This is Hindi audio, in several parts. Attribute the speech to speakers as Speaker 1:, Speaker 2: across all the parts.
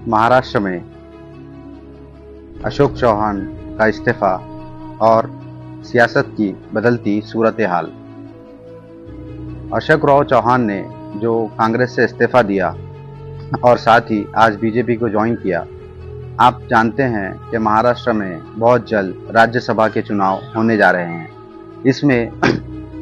Speaker 1: महाराष्ट्र में अशोक चौहान का इस्तीफा और सियासत की बदलती सूरत हाल। अशोक चौहान ने जो कांग्रेस से इस्तीफा दिया और साथ ही आज बीजेपी को ज्वाइन किया। आप जानते हैं कि महाराष्ट्र में बहुत जल्द राज्यसभा के चुनाव होने जा रहे हैं। इसमें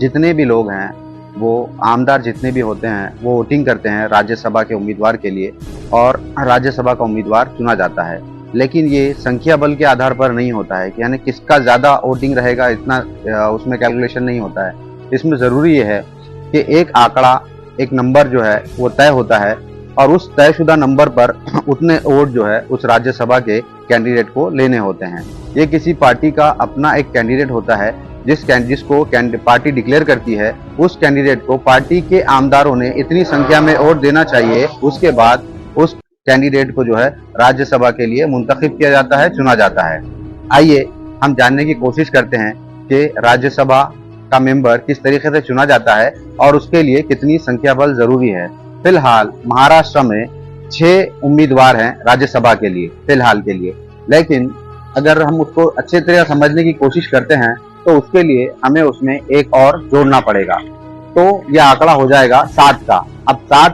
Speaker 1: जितने भी लोग हैं, वो आमदार जितने भी होते हैं, वो वोटिंग करते हैं राज्यसभा के उम्मीदवार के लिए और राज्यसभा का उम्मीदवार चुना जाता है। लेकिन ये संख्या बल के आधार पर नहीं होता है कि यानी किसका ज़्यादा वोटिंग रहेगा, इतना उसमें कैलकुलेशन नहीं होता है। इसमें ज़रूरी ये है कि एक आंकड़ा, एक नंबर जो है वो तय होता है और उस तयशुदा नंबर पर उतने वोट जो है उस राज्यसभा के कैंडिडेट को लेने होते हैं। ये किसी पार्टी का अपना एक कैंडिडेट होता है जिसको पार्टी डिक्लेयर करती है। उस कैंडिडेट को पार्टी के आमदारों ने इतनी संख्या में वोट देना चाहिए, उसके बाद उस कैंडिडेट को जो है राज्यसभा के लिए मुंतखब किया जाता है, चुना जाता है। आइए हम जानने की कोशिश करते हैं कि राज्यसभा का मेंबर किस तरीके से चुना जाता है और उसके लिए कितनी संख्या बल जरूरी है। फिलहाल महाराष्ट्र में 6 उम्मीदवार हैं राज्यसभा के लिए फिलहाल के लिए, लेकिन अगर हम उसको अच्छे तरह समझने की कोशिश करते हैं तो उसके लिए हमें उसमें एक और जोड़ना पड़ेगा। तो यह आंकड़ा हो जाएगा 7 का। अब 7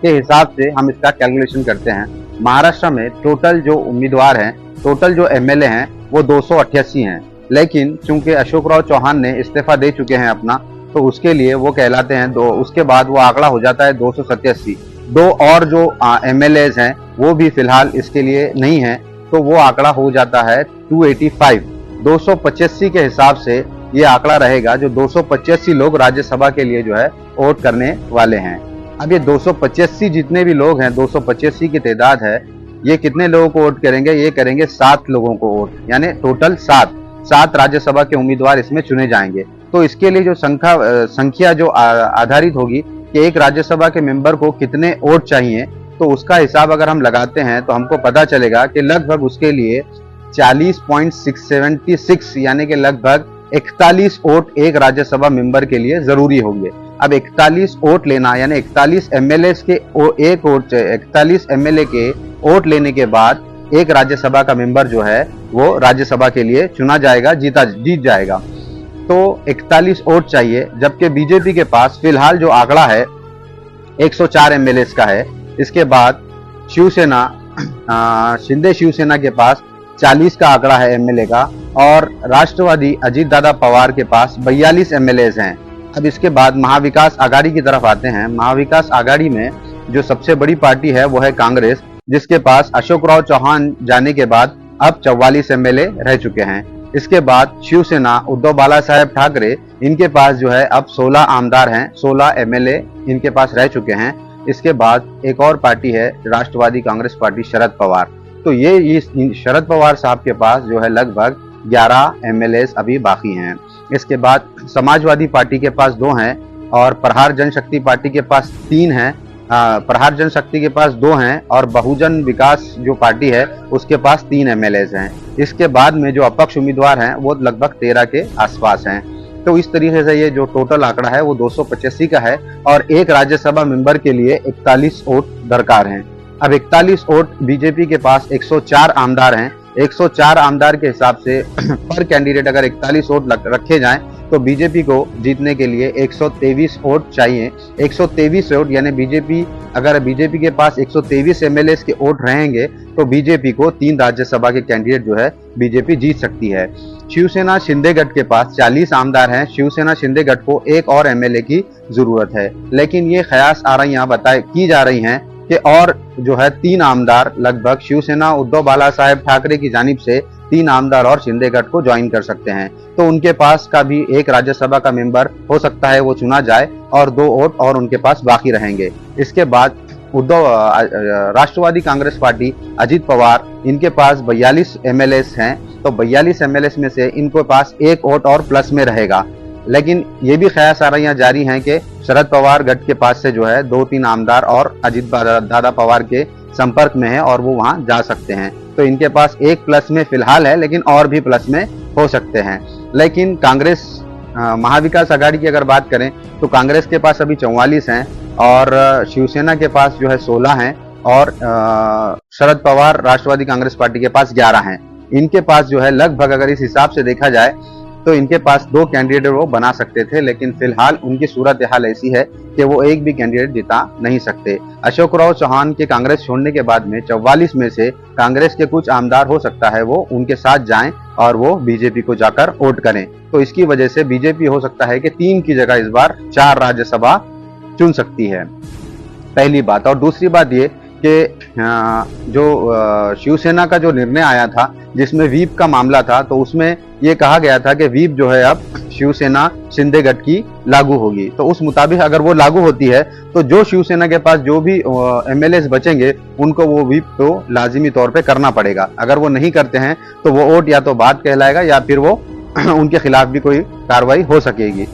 Speaker 1: के हिसाब से हम इसका कैलकुलेशन करते हैं। महाराष्ट्र में टोटल जो उम्मीदवार हैं, टोटल जो एमएलए हैं वो 288 हैं, लेकिन चूंकि अशोक चौहान ने इस्तीफा दे चुके हैं अपना, तो उसके लिए वो कहलाते हैं उसके बाद वो आंकड़ा हो जाता है 287। 2 और जो एमएलएज हैं वो भी फिलहाल इसके लिए नहीं है, तो वो आंकड़ा हो जाता है 285। 285 के हिसाब से ये आंकड़ा रहेगा, जो 285 लोग राज्यसभा के लिए जो है वोट करने वाले हैं। अब ये 285 जितने भी लोग हैं, 285 की तादाद है, ये कितने लोगों को वोट करेंगे? ये करेंगे 7 लोगों को वोट, यानी टोटल 7 राज्यसभा के उम्मीदवार इसमें चुने जाएंगे। तो इसके लिए जो संख्या जो आधारित होगी कि एक राज्यसभा के मेंबर को कितने वोट चाहिए, तो उसका हिसाब अगर हम लगाते हैं तो हमको पता चलेगा कि लगभग उसके लिए 40.676 यानी कि लगभग 41 वोट एक राज्यसभा मेंबर के लिए जरूरी होंगे। अब 41 वोट लेना यानी 41 एमएलए के 41 एमएलए के वोट लेने के बाद एक राज्यसभा का मेंबर जो है वो राज्यसभा के लिए चुना जाएगा, जीत जाएगा। तो 41 वोट चाहिए, जबकि बीजेपी के पास फिलहाल जो आंकड़ा है 104 एमएलए का है। इसके बाद शिंदे शिवसेना के पास 40 का आंकड़ा है एमएलए का, और राष्ट्रवादी अजीत दादा पवार के पास 42 एमएलए हैं। अब इसके बाद महाविकास आघाड़ी की तरफ आते हैं। महाविकास आघाड़ी में जो सबसे बड़ी पार्टी है वो है कांग्रेस, जिसके पास अशोक चौहान जाने के बाद अब 44 एमएलए रह चुके हैं। इसके बाद शिवसेना उद्धव बाला साहेब ठाकरे, इनके पास जो है अब 16 आमदार हैं, 16 एमएलए इनके पास रह चुके हैं। इसके बाद एक और पार्टी है राष्ट्रवादी कांग्रेस पार्टी, शरद पवार। तो ये शरद पवार साहब के पास जो है लगभग 11 एमएलए अभी बाकी हैं। इसके बाद समाजवादी पार्टी के पास 2 हैं और प्रहार जनशक्ति पार्टी के पास 3 हैं। प्रहार जनशक्ति के पास 2 हैं और बहुजन विकास जो पार्टी है उसके पास 3 एमएलए हैं। इसके बाद में जो अपक्ष उम्मीदवार हैं वो लगभग 13 के आसपास हैं। तो इस तरीके से ये जो टोटल आंकड़ा है वो 285 का है और एक राज्यसभा मेंबर के लिए 41 वोट दरकार हैं। अब 41 वोट, बीजेपी के पास 104 आमदार हैं। 104 आमदार के हिसाब से पर कैंडिडेट अगर 41 वोट रखे जाएं तो बीजेपी को जीतने के लिए 123 वोट चाहिए। 123 वोट यानी बीजेपी के पास 123 एमएलए के वोट रहेंगे तो बीजेपी को 3 राज्यसभा के कैंडिडेट जो है बीजेपी जीत सकती है। शिवसेना शिंदे गठ के पास 40 आमदार हैं। शिवसेना शिंदे गठ को एक और एमएलए की जरूरत है, लेकिन ये ख्यास की जा रही हैं कि और जो है 3 आमदार लगभग शिवसेना उद्धव बाला साहेब ठाकरे की जानिब से 3 आमदार और शिंदे गठ को ज्वाइन कर सकते हैं। तो उनके पास का भी एक राज्यसभा का मेंबर हो सकता है वो चुना जाए और 2 वोट और उनके पास बाकी रहेंगे। इसके बाद राष्ट्रवादी कांग्रेस पार्टी अजीत पवार, इनके पास 42 एमएलए हैं। तो 42 एमएलए में से इनके पास 1 वोट और प्लस में रहेगा। लेकिन ये भी ख्यासारियां जारी हैं कि शरद पवार गठ के पास से जो है 2-3 आमदार और अजीत दादा पवार के संपर्क में है और वो वहां जा सकते हैं। तो इनके पास 1 प्लस में फिलहाल है, लेकिन और भी प्लस में हो सकते हैं। लेकिन कांग्रेस महाविकास आघाड़ी की अगर बात करें तो कांग्रेस के पास अभी 44 हैं और शिवसेना के पास जो है 16 हैं और शरद पवार राष्ट्रवादी कांग्रेस पार्टी के पास 11 हैं। इनके पास जो है लगभग अगर इस हिसाब से देखा जाए तो इनके पास 2 कैंडिडेट वो बना सकते थे, लेकिन फिलहाल उनकी सूरत हाल ऐसी है कि वो एक भी कैंडिडेट जिता नहीं सकते। अशोक राव चौहान के कांग्रेस छोड़ने के बाद में 44 में से कांग्रेस के कुछ आमदार हो सकता है वो उनके साथ जाएं और वो बीजेपी को जाकर वोट करें। तो इसकी वजह से बीजेपी हो सकता है कि 3 की जगह इस बार 4 राज्यसभा चुन सकती है, पहली बात। और दूसरी बात ये कि जो शिवसेना का जो निर्णय आया था जिसमें व्हीप का मामला था, तो उसमें ये कहा गया था कि व्हीप जो है अब शिवसेना शिंदे गठ की लागू होगी। तो उस मुताबिक अगर वो लागू होती है तो जो शिवसेना के पास जो भी एमएलए बचेंगे उनको वो व्हीप तो लाजिमी तौर पे करना पड़ेगा। अगर वो नहीं करते हैं तो वो वोट या तो बाद कहलाएगा या फिर वो उनके खिलाफ भी कोई कार्रवाई हो सकेगी।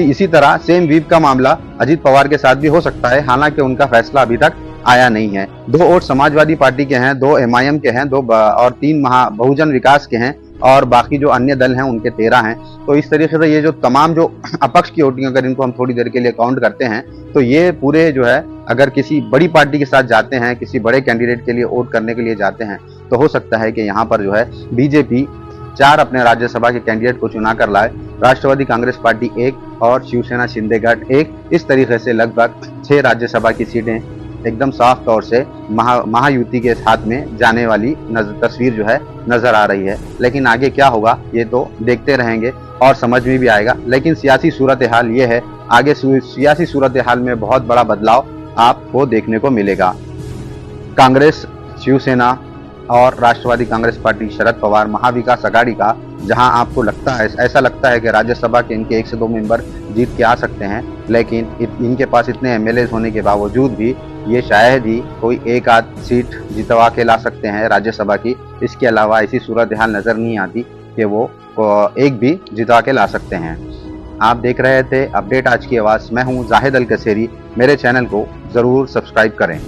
Speaker 1: इसी तरह सेम व्हीप का मामला अजीत पवार के साथ भी हो सकता है, हालांकि उनका फैसला अभी तक आया नहीं है। 2 वोट समाजवादी पार्टी के हैं, 2 एमआईएम के हैं, 2 और 3 बहुजन विकास के हैं और बाकी जो अन्य दल हैं उनके 13 हैं। तो इस तरीके से ये जो तमाम जो अपक्ष की वोटिंग अगर इनको हम थोड़ी देर के लिए काउंट करते हैं तो ये पूरे जो है अगर किसी बड़ी पार्टी के साथ जाते हैं, किसी बड़े कैंडिडेट के लिए वोट करने के लिए जाते हैं तो हो सकता है कि यहाँ पर जो है बीजेपी 4 अपने राज्यसभा के कैंडिडेट को चुना कर लाए, राष्ट्रवादी कांग्रेस पार्टी 1 और शिवसेना शिंदे गठ 1। इस तरीके से लगभग 6 राज्यसभा की सीटें एकदम साफ तौर से महायुति के साथ में जाने वाली तस्वीर जो है नजर आ रही है। लेकिन आगे क्या होगा ये तो देखते रहेंगे और समझ में भी आएगा। लेकिन सियासी सूरत हाल ये है, आगे सियासी सूरत हाल में बहुत बड़ा बदलाव आपको देखने को मिलेगा। कांग्रेस, शिवसेना और राष्ट्रवादी कांग्रेस पार्टी शरद पवार महाविकास आघाड़ी का जहां आपको लगता है, ऐसा लगता है कि राज्यसभा के इनके 1 से 2 मेंबर जीत के आ सकते हैं, लेकिन इनके पास इतने एमएलए होने के बावजूद भी ये शायद ही कोई एक आध सीट जितवा के ला सकते हैं राज्यसभा की। इसके अलावा ऐसी सूरत हाल नजर नहीं आती कि वो एक भी जितवा के ला सकते हैं। आप देख रहे थे अपडेट आज की आवाज़। मैं हूं जाहिद अल कसेरी। मेरे चैनल को ज़रूर सब्सक्राइब करें।